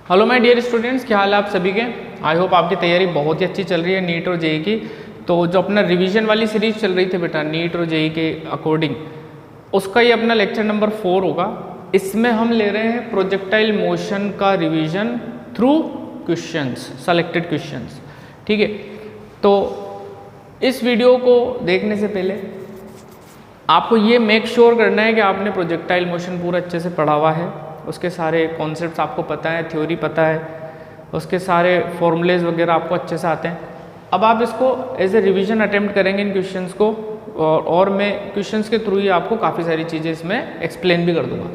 Hello my dear students, क्या हाल है आप सभी के। आई होप आपकी तैयारी बहुत ही अच्छी चल रही है नीट और जेई की। तो जो अपना रिवीजन वाली सीरीज चल रही थी बेटा नीट और जेई के अकॉर्डिंग, उसका ये अपना लेक्चर नंबर 4 होगा। इसमें हम ले रहे हैं प्रोजेक्टाइल मोशन का revision through questions, selected questions. ठीक है, तो इस वीडियो को देखने से पहले आपको ये मेक श्योर करना है कि आपने प्रोजेक्टाइल मोशन पूरा अच्छे से पढ़ा हुआ है, उसके सारे कॉन्सेप्ट्स आपको पता है, थ्योरी पता है, उसके सारे फॉर्मूलेज वगैरह आपको अच्छे से आते हैं। अब आप इसको एज ए रिवीजन अटेम्प्ट करेंगे इन क्वेश्चंस को, और मैं क्वेश्चंस के थ्रू ही आपको काफ़ी सारी चीज़ें इसमें एक्सप्लेन भी कर दूंगा।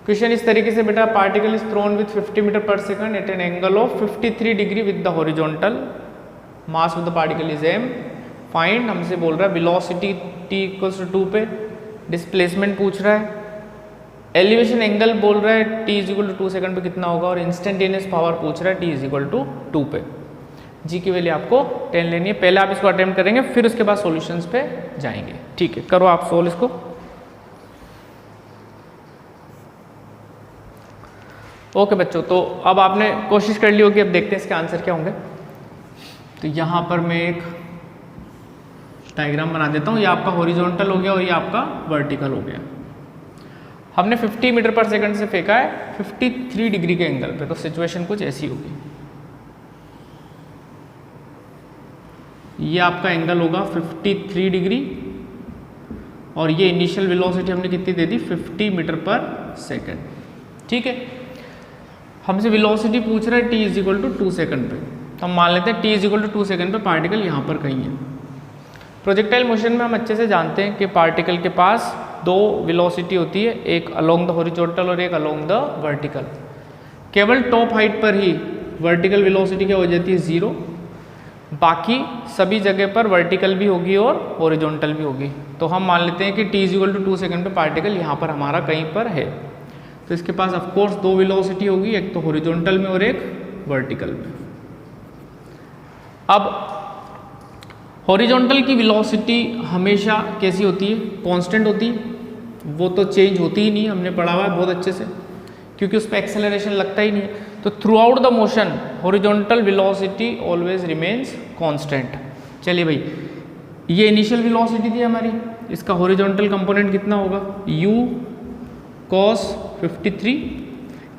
क्वेश्चन इस तरीके से बेटा, particle is thrown with 50 metre per second at an angle of 53 degree with the horizontal, mass of the particle is m, find हमसे बोल रहा है वेलोसिटी t इक्वल्स टू 2 पे, डिस्प्लेसमेंट पूछ रहा है, एलिवेशन एंगल बोल रहा है t is equal to 2 second पे कितना होगा, और इंस्टेंटेनियस पावर पूछ रहा है t इज इक्वल टू 2 पे। जी की वैल्यू आपको 10 लेनी है। पहले आप इसको अटेम्प्ट करेंगे, फिर उसके बाद सॉल्यूशंस पे जाएंगे। ठीक है, करो आप सोल्व इसको। ओके बच्चों, तो अब आपने कोशिश कर ली होगी, अब देखते हैं इसके आंसर क्या होंगे। तो यहाँ पर मैं एक डायग्राम बना देता हूँ। ये आपका हॉरिजॉन्टल हो गया और ये आपका वर्टिकल हो गया। हमने 50 मीटर पर सेकंड से फेंका है 53 डिग्री के एंगल पे, तो सिचुएशन कुछ ऐसी होगी। ये आपका एंगल होगा 53 डिग्री, और ये इनिशियल वेलोसिटी हमने कितनी दे दी, 50 मीटर पर सेकंड। ठीक है, हमसे वेलोसिटी पूछ रहा है t is equal to 2 second पे, तो हम मान लेते हैं t is equal to 2 second पे पार्टिकल यहाँ पर कहीं है। प्रोजेक्टाइल मोशन में हम अच्छे से जानते हैं कि पार्टिकल के पास दो वेलोसिटी होती है, एक अलोंग द हॉरिजॉन्टल और एक अलोंग द वर्टिकल। केवल टॉप हाइट पर ही वर्टिकल वेलोसिटी क्या हो जाती है, 0। बाकी सभी जगह पर वर्टिकल भी होगी और हॉरिजॉन्टल भी होगी। तो हम मान लेते हैं कि t is equal to 2 second पे पार्टिकल यहाँ पर हमारा कहीं पर है, तो इसके पास ऑफकोर्स दो वेलोसिटी होगी, एक तो हॉरिजॉन्टल में और एक वर्टिकल में। अब हॉरिजॉन्टल की वेलोसिटी हमेशा कैसी होती है, कांस्टेंट होती है, वो तो चेंज होती ही नहीं, हमने पढ़ा हुआ है बहुत अच्छे से, क्योंकि उस पर एक्सेलरेशन लगता ही नहीं है। तो through out the motion horizontal velocity always remains constant. चलिए भाई, ये इनिशियल वेलोसिटी थी हमारी, इसका हॉरिजॉन्टल कंपोनेंट कितना होगा, u cos 53,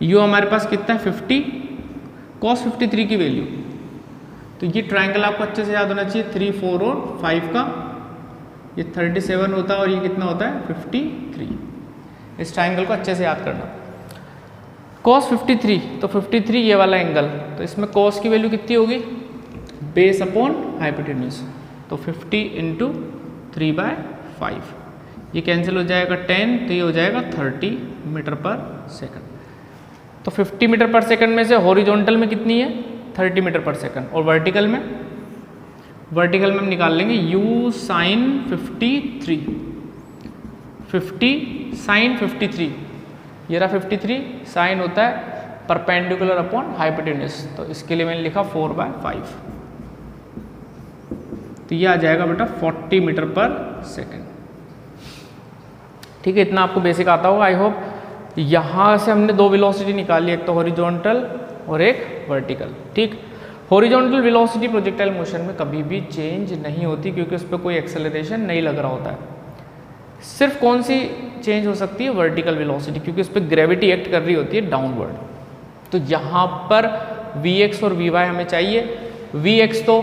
u हमारे पास कितना है 50, cos 53 की वैल्यू। तो ये ट्रायंगल आपको अच्छे से याद होना चाहिए, 3, 4 और 5 का, ये 37 होता है और ये कितना होता है 53। इस ट्रायंगल को अच्छे से याद करना। cos 53, तो 53 ये वाला एंगल, तो इसमें cos की वैल्यू कितनी होगी, बेस अपॉन हाइपोटेन्यूज, तो 50 इंटू 3/5, ये कैंसिल हो जाएगा 10, तो ये हो जाएगा 30 मीटर पर सेकंड। तो 50 मीटर पर सेकंड में से हॉरिजॉन्टल में कितनी है, 30 मीटर पर सेकंड, और वर्टिकल में हम निकाल लेंगे u साइन 53, 50 साइन 53, ये रहा 53, साइन होता है परपेंडिकुलर अपॉन हाइपोटेन्यूज, तो इसके लिए मैंने लिखा 4/5, तो ये आ जाएगा बेटा 40 मीटर पर सेकंड। ठीक है, इतना आपको बेसिक आता होगा आई होप। यहाँ से हमने दो वेलोसिटी निकाली, एक तो हॉरिजॉन्टल और एक वर्टिकल। ठीक, हॉरिजॉन्टल वेलोसिटी प्रोजेक्टाइल मोशन में कभी भी चेंज नहीं होती, क्योंकि उस पर कोई एक्सेलरेशन नहीं लग रहा होता है। सिर्फ कौन सी चेंज हो सकती है, वर्टिकल वेलोसिटी, क्योंकि उस पर ग्रेविटी एक्ट कर रही होती है डाउनवर्ड। तो यहाँ पर Vx और Vy हमें चाहिए। Vx तो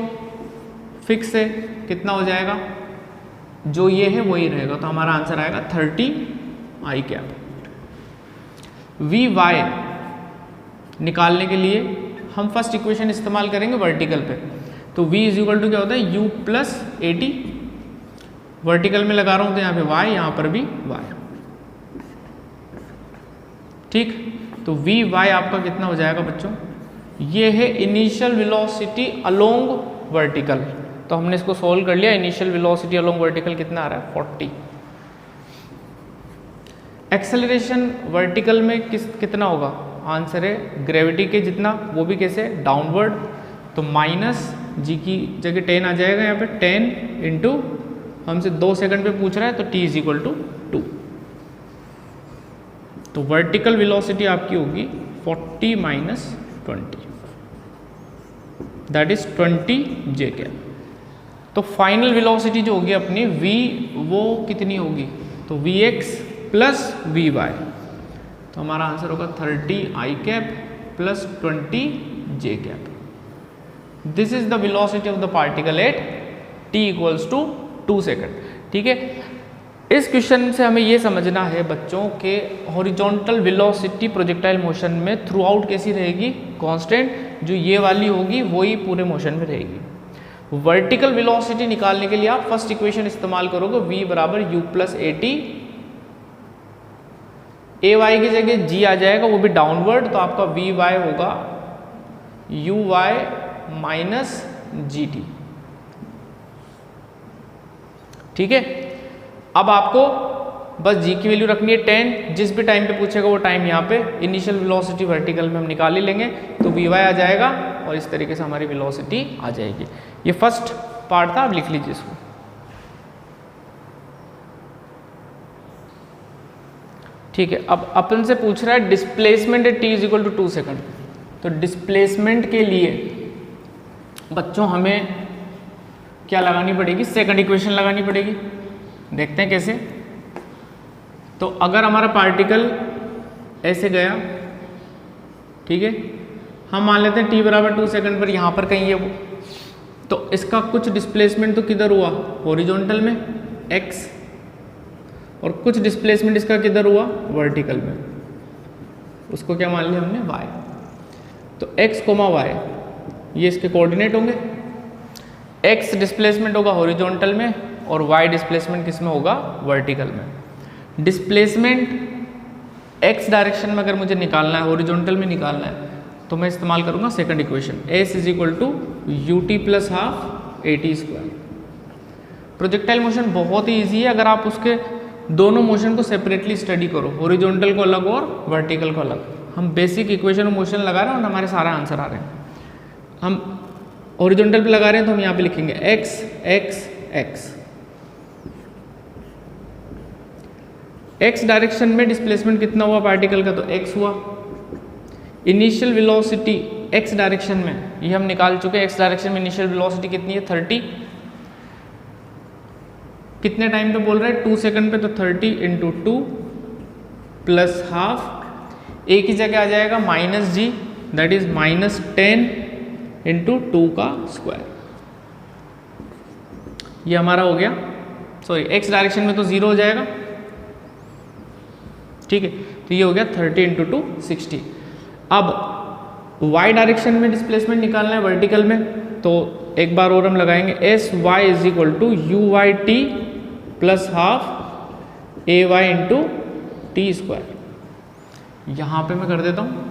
फिक्स है, कितना हो जाएगा, जो ये है वही रहेगा, तो हमारा आंसर आएगा 30 I कैप। Vy निकालने के लिए हम फर्स्ट इक्वेशन इस्तेमाल करेंगे वर्टिकल पे, तो v इज इक्वल टू क्या होता है, u प्लस 80, वर्टिकल में लगा रहा हूं तो यहाँ पे y, यहाँ पर भी y। ठीक, तो vy आपका कितना हो जाएगा बच्चों, ये है इनिशियल वेलोसिटी अलोंग वर्टिकल, तो हमने इसको सोल्व कर लिया। इनिशियल वेलोसिटी अलोंग वर्टिकल कितना आ रहा है, 40। एक्सेलरेशन वर्टिकल में कितना होगा, आंसर है ग्रेविटी के जितना, वो भी कैसे, डाउनवर्ड, तो माइनस जी की जगह 10 आ जाएगा यहाँ पे, 10 इंटू हमसे 2 सेकंड पे पूछ रहा है, तो t इज इक्वल टू 2। तो वर्टिकल वेलोसिटी आपकी होगी 40 minus 20 that is 20 J cap. तो फाइनल वेलोसिटी जो होगी अपनी v वो कितनी होगी, तो vx प्लस vy, तो हमारा आंसर होगा 30 i cap plus 20 j cap. This is the velocity of the particle at t equals to 2 second. ठीक है, इस क्वेश्चन से हमें ये समझना है बच्चों के हॉरिजॉन्टल वेलोसिटी प्रोजेक्टाइल मोशन में थ्रू आउट कैसी रहेगी, कांस्टेंट, जो ये वाली होगी वही पूरे मोशन में रहेगी। वर्टिकल वेलोसिटी निकालने के लिए आप फर्स्ट इक्वेशन इस्तेमाल करोगे, v बराबर u plus a t, a y की जगह g आ जाएगा, वो भी डाउनवर्ड, तो आपका vy होगा uy माइनस जी टी। ठीक है, अब आपको बस g की वैल्यू रखनी है 10, जिस भी टाइम पे पूछेगा वो टाइम यहाँ पे इनिशियल वेलोसिटी वर्टिकल में हम निकाल ही लेंगे, तो vy आ जाएगा और इस तरीके से हमारी वेलोसिटी आ जाएगी। ये फर्स्ट पार्ट था, आप लिख लीजिए इसको। ठीक है, अब अपन से पूछ रहा है displacement at t is equal to 2 second. तो डिस्प्लेसमेंट के लिए बच्चों हमें क्या लगानी पड़ेगी, सेकंड इक्वेशन लगानी पड़ेगी। देखते हैं कैसे। तो अगर हमारा पार्टिकल ऐसे गया, ठीक है, हम मान लेते हैं t बराबर 2 सेकंड पर यहाँ पर कहीं है वो, तो इसका कुछ डिस्प्लेसमेंट तो किधर हुआ, हॉरिजॉन्टल में x, और कुछ डिस्प्लेसमेंट इसका किधर हुआ, वर्टिकल में, उसको क्या मान लिया हमने, y। तो x, y ये इसके कोऑर्डिनेट होंगे। x डिस्प्लेसमेंट होगा हॉरिजॉन्टल में और y डिस्प्लेसमेंट किस में होगा, वर्टिकल में। डिस्प्लेसमेंट x डायरेक्शन में अगर मुझे निकालना है, हॉरिजॉन्टल में निकालना है, तो मैं इस्तेमाल करूंगा second equation, s is equal to u t plus half a t square. Projectile motion बहुत ही ईजी है अगर आप उसके दोनों मोशन को सेपरेटली स्टडी करो, हॉरिजॉन्टल को अलग और वर्टिकल को अलग। हम बेसिक इक्वेशन ऑफ मोशन लगा रहे हैं और हमारे सारा आंसर आ रहे हैं। हम हॉरिजॉन्टल पे लगा रहे हैं तो हम यहाँ पे लिखेंगे x x x। x direction में डिस्प्लेसमेंट कितना हुआ पार्टिकल का, तो x हुआ। इनिशियल वेलोसिटी x डायरेक्शन में ये हम निकाल चुके हैं, x डायरेक्शन में इनिशियल वेलोसिटी कितनी है, 30। कितने टाइम पे बोल रहे हैं, 2 सेकंड पे, तो 30 इंटू 2 प्लस हाफ, a की जगह आ जाएगा minus g, that is minus 10 into 2 का स्क्वायर। ये हमारा हो गया, सॉरी x डायरेक्शन में तो 0 हो जाएगा। ठीक है, तो ये हो गया 30 इंटू 2 60। अब y डायरेक्शन में डिस्प्लेसमेंट निकालना है वर्टिकल में, तो एक बार और हम लगाएंगे, S Y is equal to U Y T plus half A Y into T square. यहाँ पे मैं कर देता हूँ,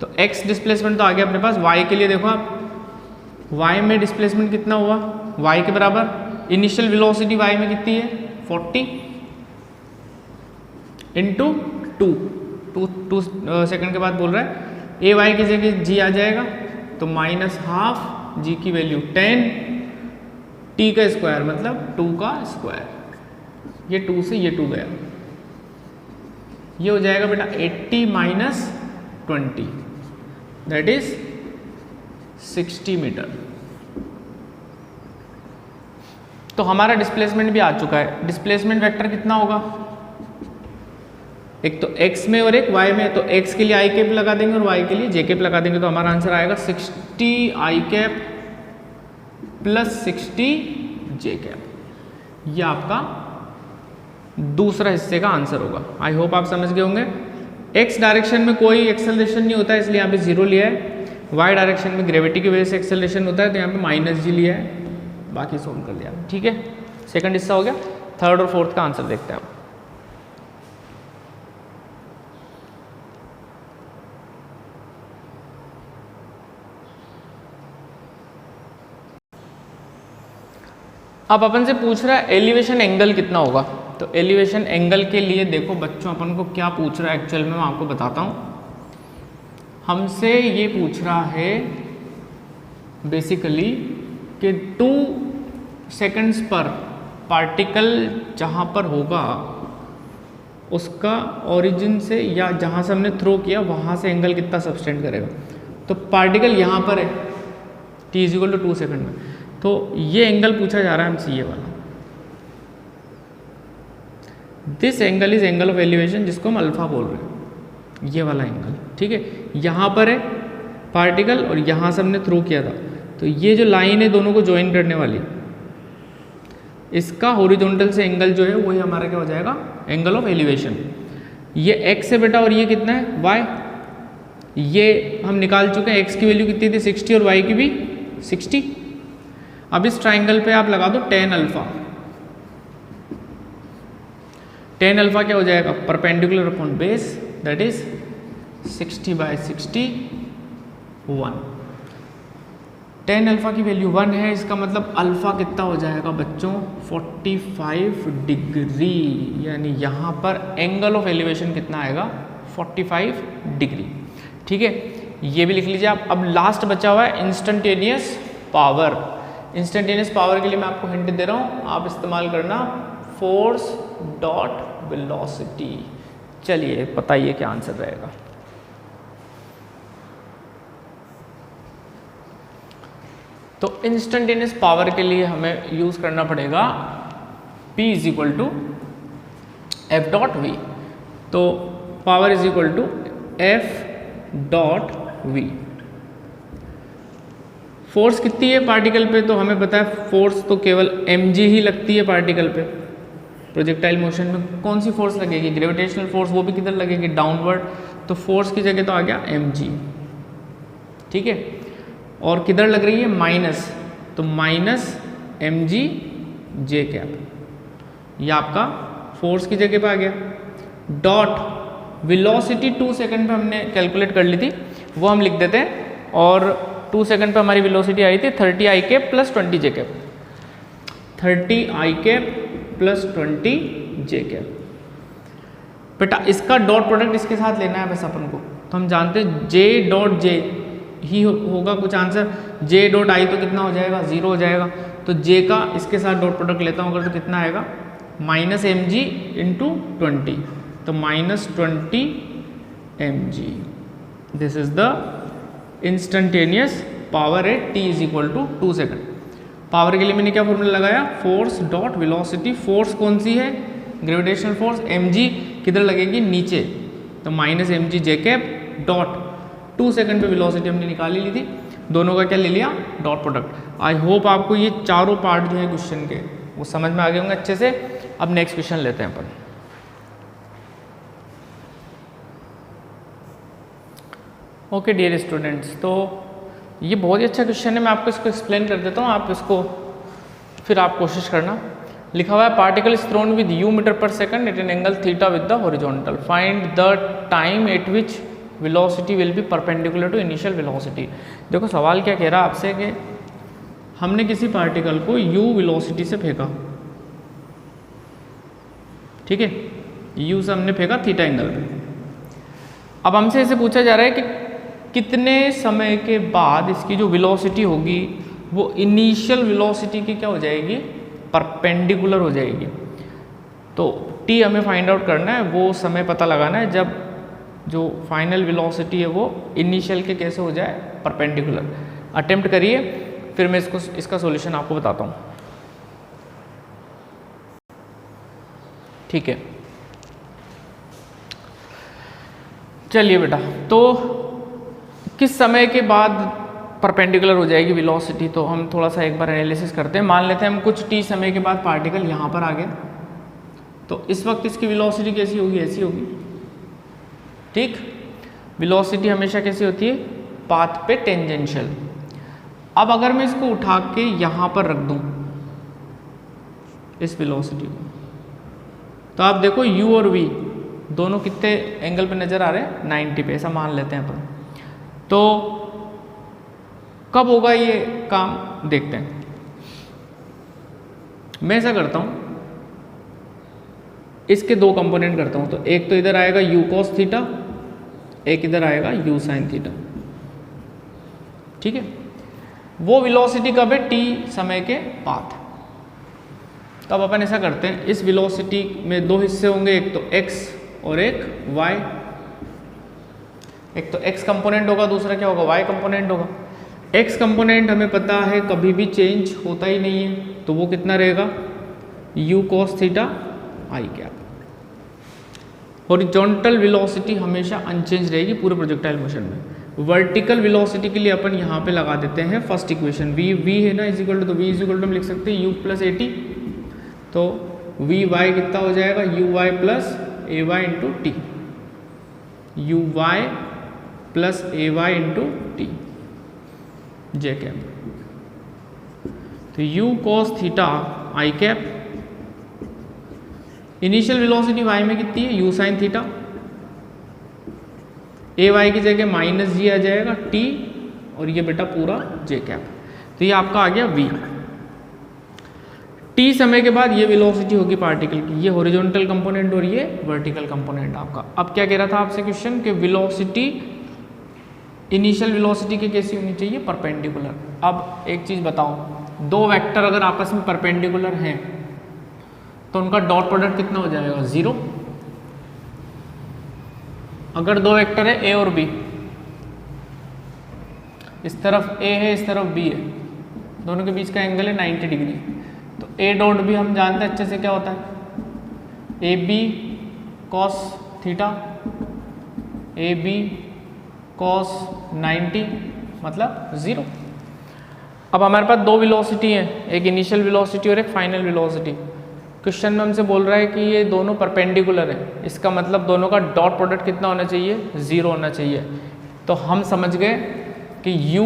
तो x डिस्प्लेसमेंट तो आ गया अपने पास। y के लिए देखो आप, y में डिस्प्लेसमेंट कितना हुआ, y के बराबर इनिशियल वेलोसिटी y में कितनी है, 40 इंटू 2 सेकंड के बाद बोल रहा है, ए वाई की जगह g आ जाएगा, तो माइनस हाफ g की वैल्यू 10, t का स्क्वायर मतलब 2 का स्क्वायर, ये 2 से ये 2 गया, ये हो जाएगा बेटा 80 माइनस 20 दैट इज 60 मीटर। तो हमारा डिस्प्लेसमेंट भी आ चुका है। डिस्प्लेसमेंट वेक्टर कितना होगा, एक तो x में और एक y में, तो x के लिए i कैप लगा देंगे और y के लिए j कैप लगा देंगे, तो हमारा आंसर आएगा 60 i cap plus 60 j cap. ये आपका दूसरा हिस्से का आंसर होगा। आई होप आप समझ गए होंगे। x डायरेक्शन में कोई एक्सेलरेशन नहीं होता है, इसलिए यहाँ पे 0 लिया है। y डायरेक्शन में ग्रेविटी की वजह से एक्सेलरेशन होता है, तो यहाँ पे माइनस जी लिया है, बाकी सोल्व कर लिया। ठीक है, सेकंड हिस्सा हो गया। थर्ड और फोर्थ का आंसर देखते हैं आप। अब अपन से पूछ रहा है एलिवेशन एंगल कितना होगा। तो एलिवेशन एंगल के लिए देखो बच्चों, अपन को क्या पूछ रहा है एक्चुअल में, मैं आपको बताता हूँ। हमसे ये पूछ रहा है बेसिकली कि 2 सेकंड्स पर पार्टिकल जहाँ पर होगा उसका ओरिजिन से या जहाँ से हमने थ्रो किया वहाँ से एंगल कितना सबटेंड करेगा। तो पार्टिकल यहाँ पर है t = 2 सेकंड में, तो ये एंगल पूछा जा रहा है हमसे, ये वाला। This angle is angle of elevation, जिसको हम अल्फा बोल रहे हैं, ये वाला एंगल। ठीक है, यहाँ पर है पार्टिकल और यहाँ से हमने थ्रो किया था, तो ये जो लाइन है दोनों को ज्वाइन करने वाली, इसका हॉरिजॉन्टल से एंगल जो है वही हमारा क्या हो जाएगा, एंगल ऑफ एलिवेशन। ये x है बेटा और ये कितना है y, ये हम निकाल चुके हैं। x की वैल्यू कितनी थी 60 और y की भी 60। अब इस ट्राइंगल पे आप लगा दो tan अल्फा। tan अल्फा क्या हो जाएगा, perpendicular upon base, that is 60/60 1। tan alpha की वैल्यू 1 है, इसका मतलब अल्फा कितना हो जाएगा बच्चों 45 डिग्री, यानी यहाँ पर एंगल ऑफ एलिवेशन कितना आएगा 45 डिग्री। ठीक है, ये भी लिख लीजिए आप। अब लास्ट बचा हुआ है इंस्टेंटेनियस पावर। इंस्टेंटेनियस पावर के लिए मैं आपको हिंट दे रहा हूँ, आप इस्तेमाल करना फोर्स डॉट वेलोसिटी। चलिए बताइए क्या आंसर रहेगा। तो इंस्टेंटेनियस पावर के लिए हमें यूज करना पड़ेगा P = F.V। तो पावर = F.V। फोर्स कितनी है पार्टिकल पे, तो हमें पता है फोर्स तो केवल mg ही लगती है पार्टिकल पे। प्रोजेक्टाइल मोशन में कौन सी फोर्स लगेगी, ग्रेविटेशनल फोर्स, वो भी किधर लगेगी, डाउनवर्ड। तो फोर्स की जगह तो आ गया mg। ठीक है, और किधर लग रही है माइनस, तो -mg j कैप, ये आपका फोर्स की जगह पे आ गया। डॉट वेलोसिटी 2 सेकंड पे हमने कैलकुलेट कर ली थी, वो हम लिख देते हैं। और 2 सेकंड पे हमारी वेलोसिटी आई थी 30 i cap plus 20 j cap, 30 i cap plus 20 j cap. बेटा इसका डॉट प्रोडक्ट इसके साथ लेना है बस अपन को, तो हम जानते हैं j.j ही होगा कुछ आंसर। j.i तो कितना हो जाएगा 0 हो जाएगा, तो j का इसके साथ डॉट प्रोडक्ट लेता हूँ अगर, तो कितना आएगा -mg × 20, तो -20 mg। This is the instantaneous power at t = 2 second. Power के लिए मैंने क्या फॉर्मूला लगाया, फोर्स डॉट वेलोसिटी। फोर्स कौन सी है, ग्रेविटेशनल फोर्स, mg किधर लगेगी नीचे, तो -mg j cap dot 2 second पे वेलोसिटी हमने निकाली ली थी, दोनों का क्या ले लिया, डॉट प्रोडक्ट। आई होप आपको ये चारों पार्ट जो है क्वेश्चन के वो समझ में आ गए होंगे अच्छे से। अब नेक्स्ट क्वेश्चन लेते हैं अपन। ओके डियर स्टूडेंट्स, तो ये बहुत ही अच्छा क्वेश्चन है, मैं आपको इसको एक्सप्लेन कर देता हूँ, आप इसको फिर आप कोशिश करना। लिखा हुआ है particle is thrown with u metre per second at an angle theta with the horizontal, find the time at which velocity will be perpendicular to initial velocity. देखो सवाल क्या कह रहा है आपसे कि हमने किसी पार्टिकल को u वेलोसिटी से फेंका, ठीक है, u से हमने फेंका थीटा एंगल पे। अब हमसे इसे पूछा जा रहा है कि कितने समय के बाद इसकी जो वेलोसिटी होगी वो इनिशियल वेलोसिटी की क्या हो जाएगी, परपेंडिकुलर हो जाएगी। तो t हमें फाइंड आउट करना है, वो समय पता लगाना है जब जो फाइनल वेलोसिटी है वो इनिशियल के कैसे हो जाए, परपेंडिकुलर। अटेम्प्ट करिए, फिर मैं इसका सॉल्यूशन आपको बताता हूँ। ठीक है, चलिए बेटा, तो किस समय के बाद परपेंडिकुलर हो जाएगी वेलोसिटी, तो हम थोड़ा सा एक बार एनालिसिस करते हैं। मान लेते हैं हम कुछ t समय के बाद पार्टिकल यहाँ पर आ गया, तो इस वक्त इसकी वेलोसिटी कैसी होगी, ऐसी होगी। ठीक, वेलोसिटी हमेशा कैसी होती है, पाथ पे टेंजेंशियल। अब अगर मैं इसको उठा के यहाँ पर रख दूँ इस वेलोसिटी को, तो आप देखो u और v दोनों कितने एंगल पे नज़र आ रहे हैं, 90 पे, ऐसा मान लेते हैं अपन। तो कब होगा ये काम, देखते हैं। मैं ऐसा करता हूँ, इसके दो कंपोनेंट करता हूँ, तो एक तो इधर आएगा u cos थीटा, एक इधर आएगा u sin थीटा। ठीक है, वो वेलोसिटी कब है, t समय के बाद। तो अब अपन ऐसा करते हैं, इस वेलोसिटी में दो हिस्से होंगे, एक तो x और एक y। एक तो x कंपोनेंट होगा, दूसरा क्या होगा, y कंपोनेंट होगा। x कंपोनेंट हमें पता है कभी भी चेंज होता ही नहीं है, तो वो कितना रहेगा, u cos theta i cap. Horizontal velocity हमेशा अनचेंज रहेगी पूरे प्रोजेक्टाइल मोशन में। वर्टिकल वेलोसिटी के लिए अपन यहाँ पे लगा देते हैं फर्स्ट इक्वेशन, v है ना, इज इक्वल टू, तो v इज इक्वल टू हम लिख सकते हैं u प्लस ए टी, तो vy कितना हो जाएगा, uy plus ay into t, uy plus ay into t j cap. तो u cos theta i cap, initial velocity y में कितनी है, u साइन थीटा, ay की जगह माइनस जी आ जाएगा t, और ये बेटा पूरा j कैप। तो ये आपका आ गया v। t समय के बाद ये वेलोसिटी होगी पार्टिकल की, ये हॉरिजॉन्टल कंपोनेंट और ये वर्टिकल कंपोनेंट आपका। अब क्या कह रहा था आपसे क्वेश्चन कि वेलोसिटी इनिशियल वेलोसिटी के कैसी होनी चाहिए, परपेंडिकुलर। अब एक चीज़ बताओ, दो वेक्टर अगर आपस में परपेंडिकुलर हैं तो उनका डॉट प्रोडक्ट कितना हो जाएगा, 0। अगर दो वेक्टर है a और b, इस तरफ a है इस तरफ b है, दोनों के बीच का एंगल है 90 डिग्री, तो a डॉट भी हम जानते हैं अच्छे से क्या होता है, A B cos theta, A B cos 90 मतलब 0। अब हमारे पास दो वेलोसिटी हैं, एक इनिशियल वेलोसिटी और एक फाइनल वेलोसिटी। क्वेश्चन में हमसे बोल रहा है कि ये दोनों परपेंडिकुलर है, इसका मतलब दोनों का डॉट प्रोडक्ट कितना होना चाहिए, 0 होना चाहिए। तो हम समझ गए कि u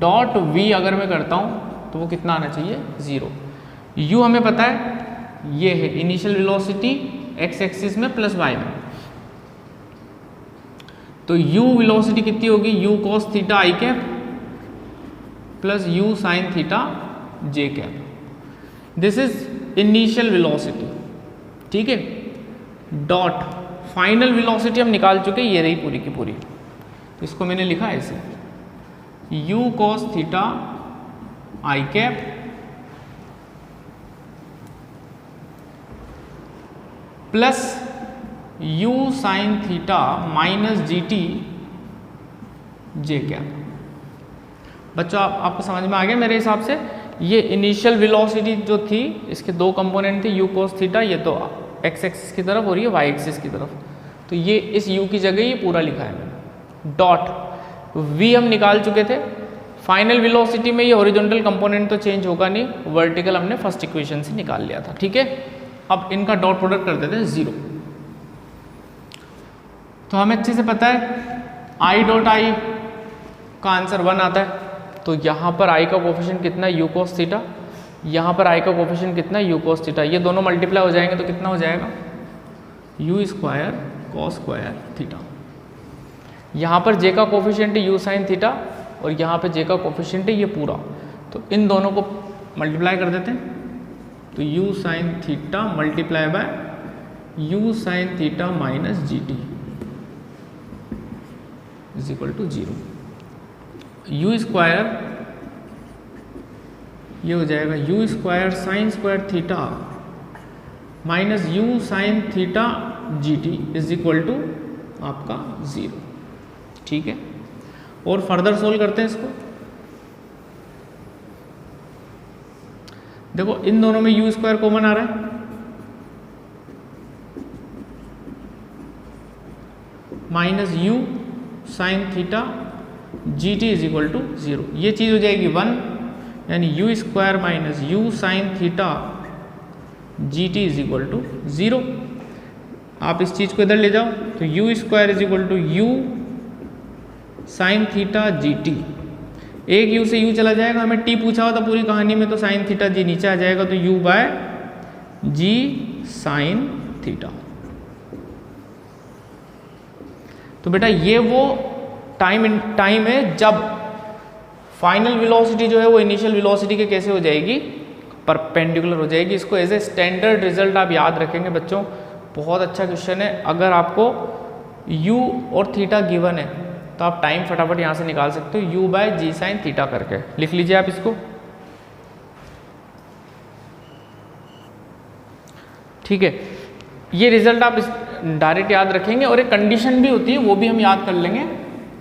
डॉट v अगर मैं करता हूँ तो वो कितना आना चाहिए, 0। u हमें पता है ये है इनिशियल वेलोसिटी x एक्सिस में प्लस y में, तो u वेलोसिटी कितनी होगी, u cos theta i cap plus u sine theta j cap. This is initial velocity, ठीक है। डॉट फाइनल वेलोसिटी हम निकाल चुके, ये रही पूरी की पूरी, तो इसको मैंने लिखा ऐसे, u cos theta i cap plus u sine theta minus ji t j cap. बच्चों आपको समझ में आ गया मेरे हिसाब से। ये इनिशियल वेलोसिटी जो थी, इसके दो कंपोनेंट थे, u cos थीटा, ये तो x एक्सिस की तरफ और ये y एक्सिस की तरफ, तो ये इस u की जगह ये पूरा लिखा है मैंने। डॉट v हम निकाल चुके थे, फाइनल वेलोसिटी में ये हॉरिजॉन्टल कंपोनेंट तो चेंज होगा नहीं, वर्टिकल हमने फर्स्ट इक्वेशन से निकाल लिया था, ठीक है। अब इनका डॉट प्रोडक्ट कर देते हैं 0। तो हमें अच्छे से पता है i डॉट i का आंसर 1 आता है, तो यहाँ पर i का कोफिशिएंट कितना है, u cos थीटा, यहाँ पर i का कोफिशिएंट कितना है, u cos थीटा, ये दोनों मल्टीप्लाई हो जाएंगे तो कितना हो जाएगा, u square cos square theta. यहाँ पर j का कोफिशिएंट है u साइन थीटा, और यहाँ पे j का कोफिशिएंट है ये पूरा, तो इन दोनों को मल्टीप्लाई कर देते हैं, तो u sine theta multiply by u sine theta minus ji T is equal to 0। u square ये हो जाएगा u square sine square theta minus u sine theta G T is equal to आपका 0, ठीक है। और फर्दर सोल्व करते हैं इसको। देखो इन दोनों में u स्क्वायर कॉमन आ रहा है, minus u sine theta G T is equal to 0, ये चीज़ हो जाएगी 1, यानी u square minus u sine theta G T is equal to 0। आप इस चीज़ को इधर ले जाओ, तो u square is equal to u sine theta G T, एक u से u चला जाएगा, हमें t पूछा हुआ था पूरी कहानी में, तो साइन थीटा जी नीचे आ जाएगा, तो u by ji sine theta. तो बेटा ये वो टाइम है जब फाइनल वेलोसिटी जो है वो इनिशियल वेलोसिटी के कैसे हो जाएगी, परपेंडिकुलर हो जाएगी। इसको एज ए स्टैंडर्ड रिजल्ट आप याद रखेंगे बच्चों, बहुत अच्छा क्वेश्चन है। अगर आपको u और थीटा गिवन है तो आप टाइम फटाफट यहाँ से निकाल सकते हो, u by ji sine theta करके लिख लीजिए आप इसको, ठीक है। ये रिजल्ट आप डायरेक्ट याद रखेंगे, और एक कंडीशन भी होती है वो भी हम याद कर लेंगे,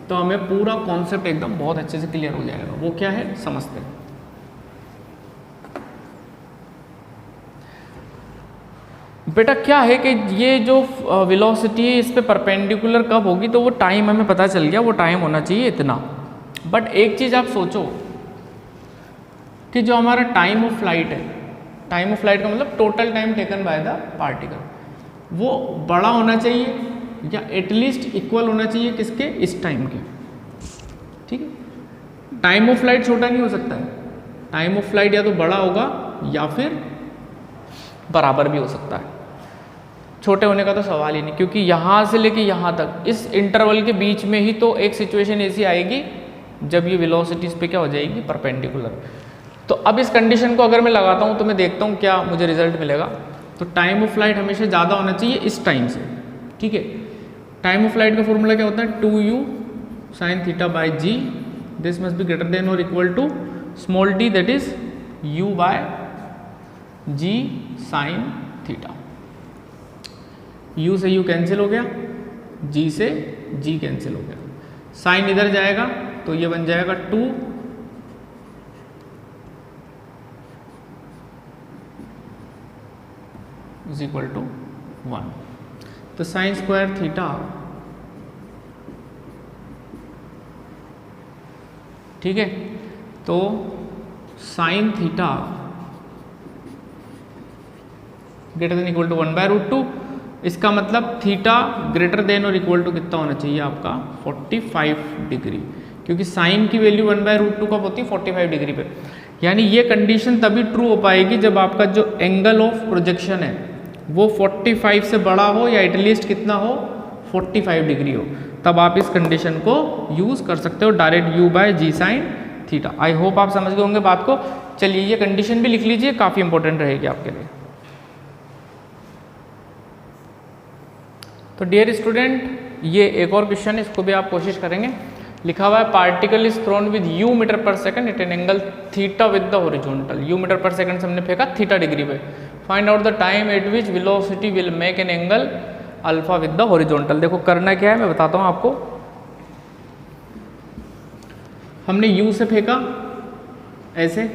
तो हमें पूरा कॉन्सेप्ट एकदम बहुत अच्छे से क्लियर हो जाएगा। वो क्या है समझते हैं। बेटा क्या है कि ये जो वेलोसिटी है इस पे परपेंडिकुलर कब होगी, तो वो टाइम हमें पता चल गया, वो टाइम होना चाहिए इतना। बट एक चीज़ आप सोचो कि जो हमारा टाइम ऑफ फ्लाइट है, टाइम ऑफ फ्लाइट का मतलब total time taken by the particle, वो बड़ा होना चाहिए या एटलीस्ट इक्वल होना चाहिए किसके, इस टाइम के। ठीक है, टाइम ऑफ फ्लाइट छोटा नहीं हो सकता है, टाइम ऑफ फ्लाइट या तो बड़ा होगा या फिर बराबर भी हो सकता है। छोटे होने का तो सवाल ही नहीं, क्योंकि यहाँ से लेके यहाँ तक इस इंटरवल के बीच में ही तो एक सिचुएशन ऐसी आएगी जब ये वेलोसिटीज पे क्या हो जाएगी, परपेंडिकुलर। तो अब इस कंडीशन को अगर मैं लगाता हूँ तो मैं देखता हूँ क्या मुझे रिजल्ट मिलेगा। तो टाइम ऑफ फ्लाइट हमेशा ज़्यादा होना चाहिए इस टाइम से। ठीक है, टाइम ऑफ फ्लाइट का फॉर्मूला क्या होता है, 2u sin theta by g, this must be greater than और equal to small t that is u by ji sine theta. u से u कैंसिल हो गया, g से g कैंसिल हो गया, साइन इधर जाएगा तो ये बन जाएगा 2 इज इक्वल टू 1। तो साइन स्क्वायर थीटा ठीक है, तो sine theta greater than equal to 1/√2। इसका मतलब थीटा ग्रेटर देन और इक्वल टू कितना होना चाहिए आपका, 45 डिग्री, क्योंकि साइन की वैल्यू 1/√2 कब होती है, 45 डिग्री पे। यानी ये कंडीशन तभी ट्रू हो पाएगी जब आपका जो एंगल ऑफ प्रोजेक्शन है वो 45 से बड़ा हो या एटलीस्ट कितना हो, 45 डिग्री हो, तब आप इस कंडीशन को यूज़ कर सकते हो direct u by ji sine theta. I hope आप समझ गए होंगे बात को। चलिए ये कंडीशन भी लिख लीजिए, काफ़ी इंपॉर्टेंट रहेगी आपके लिए। तो डियर स्टूडेंट ये एक और क्वेश्चन है, इसको भी आप कोशिश करेंगे। लिखा हुआ है particle is thrown with u metre per second at an angle theta with the horizontal. u metre per second से हमने फेंका थीटा डिग्री पे। Find out the time at which velocity will make an angle alpha with the horizontal. देखो करना क्या है मैं बताता हूँ आपको। हमने u से फेंका ऐसे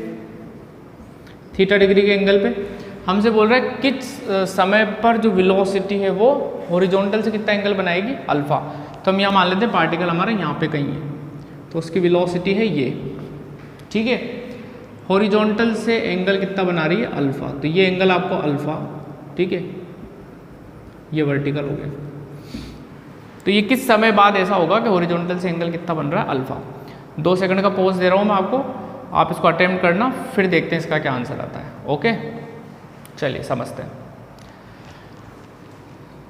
थीटा डिग्री के एंगल पे, हमसे बोल रहा है किस समय पर जो वेलोसिटी है वो हॉरिजॉन्टल से कितना एंगल बनाएगी, अल्फा। तो हम यहाँ मान लेते हैं पार्टिकल हमारा यहाँ पे कहीं है, तो उसकी वेलोसिटी है ये। ठीक है, हॉरिजॉन्टल से एंगल कितना बना रही है, अल्फा। तो ये एंगल आपको अल्फा, ठीक है, ये वर्टिकल हो गया। तो ये किस समय बाद ऐसा होगा कि हॉरिजॉन्टल से एंगल कितना बन रहा है, अल्फा। 2 सेकंड का पॉज दे रहा हूँ मैं आपको, आप इसको अटेम्प्ट करना, फिर देखते हैं इसका क्या आंसर आता है। ओके चलिए समझते हैं।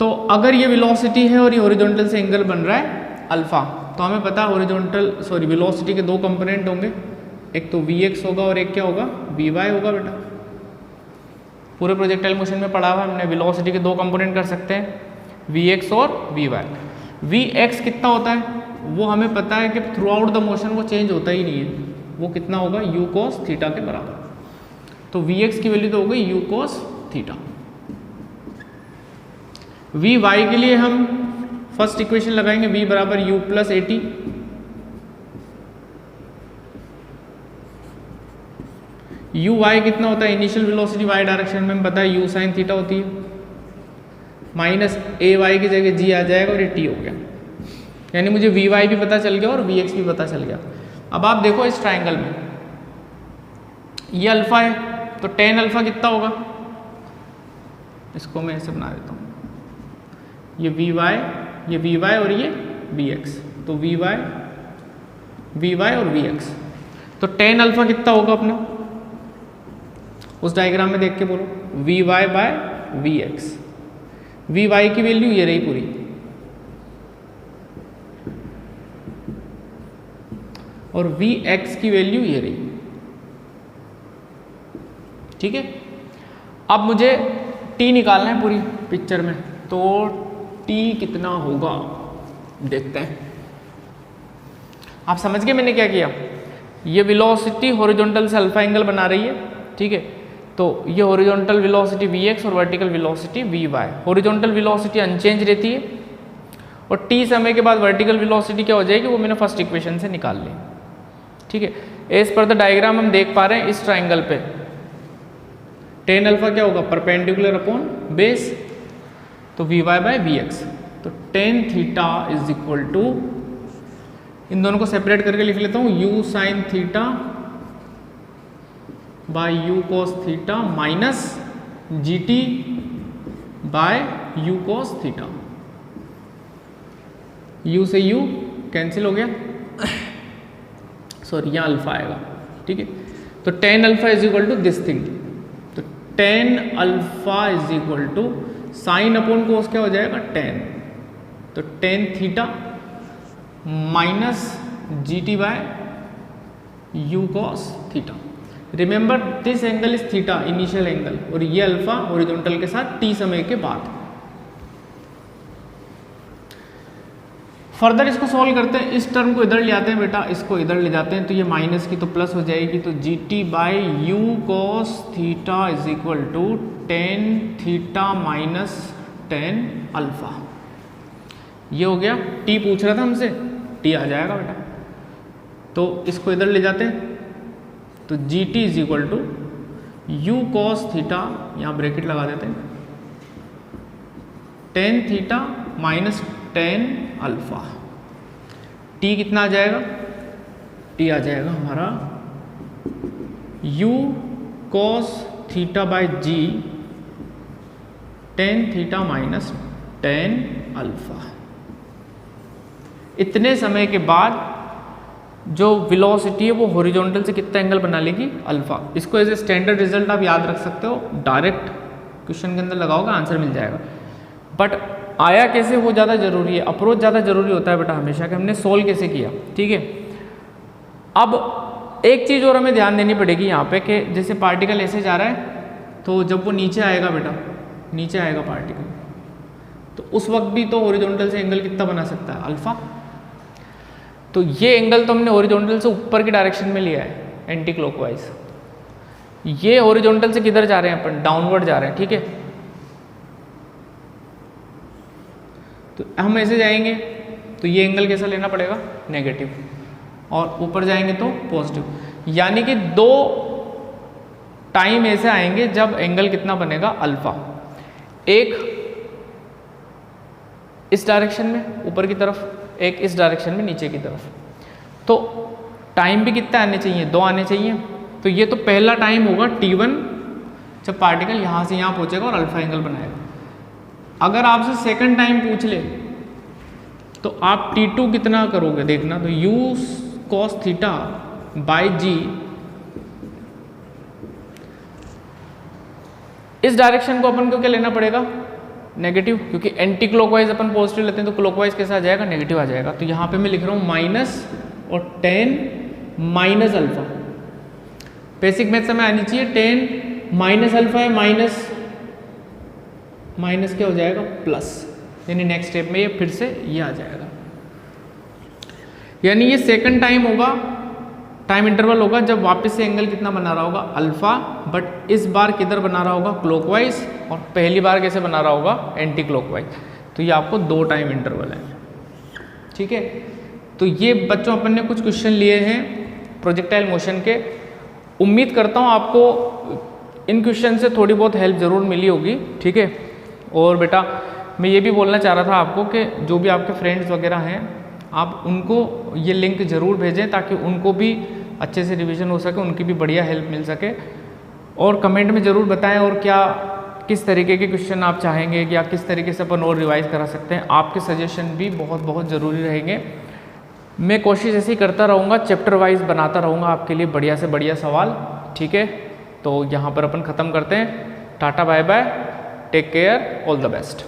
तो अगर ये वेलोसिटी है और ये हॉरिजॉन्टल से एंगल बन रहा है अल्फा, तो हमें पता है हॉरिजॉन्टल वेलोसिटी के 2 कंपोनेंट होंगे, एक तो Vx होगा और एक क्या होगा, Vy होगा। बेटा पूरे प्रोजेक्टाइल मोशन में पढ़ा हुआ हमने, वेलोसिटी के 2 कंपोनेंट कर सकते हैं, Vx और Vy। Vx कितना होता है वो हमें पता है कि थ्रू आउट द मोशन वो चेंज होता ही नहीं है, वो कितना होगा, u cos थीटा के बराबर। तो Vx की वैल्यू तो हो गई u cos थीटा। Vy के लिए हम फर्स्ट इक्वेशन लगाएंगे, v बराबर u प्लस at। uy कितना होता है, इनिशियल वेलोसिटी y डायरेक्शन में हमें पता है u साइन थीटा होती है, माइनस ay की जगह g आ जाएगा और ये t हो गया। यानी मुझे Vy भी पता चल गया और Vx भी पता चल गया। अब आप देखो इस ट्राइंगल में ये अल्फा है, तो tan अल्फा कितना होगा, इसको मैं ऐसे बना देता हूँ, ये Vy और ये Vx, तो Vy और Vx। तो tan अल्फा कितना होगा अपना, उस डायग्राम में देख के बोलो, Vy बाय Vx। Vy की वैल्यू ये रही पूरी, और Vx की वैल्यू ये रही। ठीक है, अब मुझे t निकालना है पूरी पिक्चर में, तो t कितना होगा देखते हैं। आप समझ गए मैंने क्या किया, ये वेलोसिटी हॉरिजॉन्टल से अल्फा एंगल बना रही है, ठीक है, तो ये हॉरिजॉन्टल वेलोसिटी vx और vertical velocity vy। Horizontal velocity unchanged रहती है और t समय के बाद वर्टिकल वेलोसिटी क्या हो जाएगी वो मैंने फर्स्ट इक्वेशन से निकाल ली। ठीक है, एज पर द डायग्राम हम देख पा रहे हैं इस ट्राइंगल पे tan अल्फा क्या होगा, परपेंडिकुलर अपॉन बेस, तो vy बाय vx। तो tan theta is equal to, इन दोनों को सेपरेट करके लिख लेता हूँ, u sine theta by u cos theta minus gt by u cos theta. u से u कैंसिल हो गया, सॉरी यहाँ अल्फा आएगा। ठीक है, तो tan alpha is equal to this thing, तो tan alpha is equal to sine upon cos क्या हो जाएगा, tan, तो tan theta minus gt by u cos theta. Remember this angle is theta, initial angle, और ये alpha horizontal के साथ t समय के बाद। फर्दर इसको सॉल्व करते हैं, इस टर्म को इधर ले आते हैं बेटा, इसको इधर ले जाते हैं, तो ये माइनस की तो प्लस हो जाएगी, तो gt by u cos theta is equal to tan theta minus tan alpha. ये हो गया, t पूछ रहा था हमसे, t आ जाएगा बेटा, तो इसको इधर ले जाते हैं, तो gt is equal to u cos theta, यहाँ ब्रैकेट लगा देते हैं, tan theta minus tan alpha. t कितना आ जाएगा, t आ जाएगा हमारा u cos theta by g tan theta minus tan alpha. इतने समय के बाद जो वेलोसिटी है वो हॉरिजॉन्टल से कितना एंगल बना लेगी, अल्फा। इसको एज ए स्टैंडर्ड रिजल्ट आप याद रख सकते हो, डायरेक्ट क्वेश्चन के अंदर लगाओगे आंसर मिल जाएगा, बट आया कैसे वो ज़्यादा जरूरी है, अप्रोच ज़्यादा जरूरी होता है बेटा हमेशा, कि हमने सोल्व कैसे किया। ठीक है, अब एक चीज़ और हमें ध्यान देनी पड़ेगी यहाँ पे, कि जैसे पार्टिकल ऐसे जा रहा है, तो जब वो नीचे आएगा बेटा, नीचे आएगा पार्टिकल, तो उस वक्त भी तो हॉरिजॉन्टल से एंगल कितना बना सकता है, अल्फा। तो ये एंगल तो हमने हॉरिजॉन्टल से ऊपर की डायरेक्शन में लिया है, एंटी क्लॉकवाइज। ये हॉरिजॉन्टल से किधर जा रहे हैं अपन, डाउनवर्ड जा रहे हैं। ठीक है, तो हम ऐसे जाएंगे तो ये एंगल कैसा लेना पड़ेगा, नेगेटिव, और ऊपर जाएंगे तो पॉजिटिव। यानी कि दो टाइम ऐसे आएंगे जब एंगल कितना बनेगा, अल्फा। एक इस डायरेक्शन में ऊपर की तरफ, एक इस डायरेक्शन में नीचे की तरफ। तो टाइम भी कितना आने चाहिए, दो आने चाहिए। तो ये तो पहला टाइम होगा t1, जब पार्टिकल यहाँ से यहाँ पहुँचेगा और अल्फा एंगल बनाएगा। अगर आपसे सेकंड टाइम पूछ ले तो आप t2 कितना करोगे देखना, तो u cos theta by g, इस डायरेक्शन को अपन को क्या लेना पड़ेगा, नेगेटिव, क्योंकि एंटी क्लॉकवाइज अपन पॉजिटिव लेते हैं, तो क्लॉकवाइज कैसा आ जाएगा, नेगेटिव आ जाएगा। तो यहाँ पे मैं लिख रहा हूँ माइनस और tan minus alpha. Basic math में आनी चाहिए, tan माइनस अल्फा है, माइनस माइनस क्या हो जाएगा, प्लस, यानी नेक्स्ट स्टेप में ये फिर से ये आ जाएगा। यानी ये सेकंड टाइम होगा, टाइम इंटरवल होगा जब वापस से एंगल कितना बना रहा होगा, अल्फा, बट इस बार किधर बना रहा होगा, क्लॉकवाइज, और पहली बार कैसे बना रहा होगा, एंटी क्लॉकवाइज। तो ये आपको दो टाइम इंटरवल है। ठीक है, तो ये बच्चों अपन ने कुछ क्वेश्चन लिए हैं प्रोजेक्टाइल मोशन के। उम्मीद करता हूँ आपको इन क्वेश्चन से थोड़ी बहुत हेल्प ज़रूर मिली होगी। ठीक है, और बेटा मैं ये भी बोलना चाह रहा था आपको कि जो भी आपके फ्रेंड्स वगैरह हैं, आप उनको ये लिंक ज़रूर भेजें, ताकि उनको भी अच्छे से रिवीजन हो सके, उनकी भी बढ़िया हेल्प मिल सके। और कमेंट में ज़रूर बताएं और क्या किस तरीके के क्वेश्चन आप चाहेंगे, या किस तरीके से अपन और रिवाइज करा सकते हैं। आपके सजेशन भी बहुत बहुत ज़रूरी रहेंगे। मैं कोशिश ऐसी करता रहूँगा, चैप्टर वाइज बनाता रहूँगा आपके लिए बढ़िया से बढ़िया सवाल। ठीक है, तो यहाँ पर अपन ख़त्म करते हैं। Tata bye bye, take care, all the best.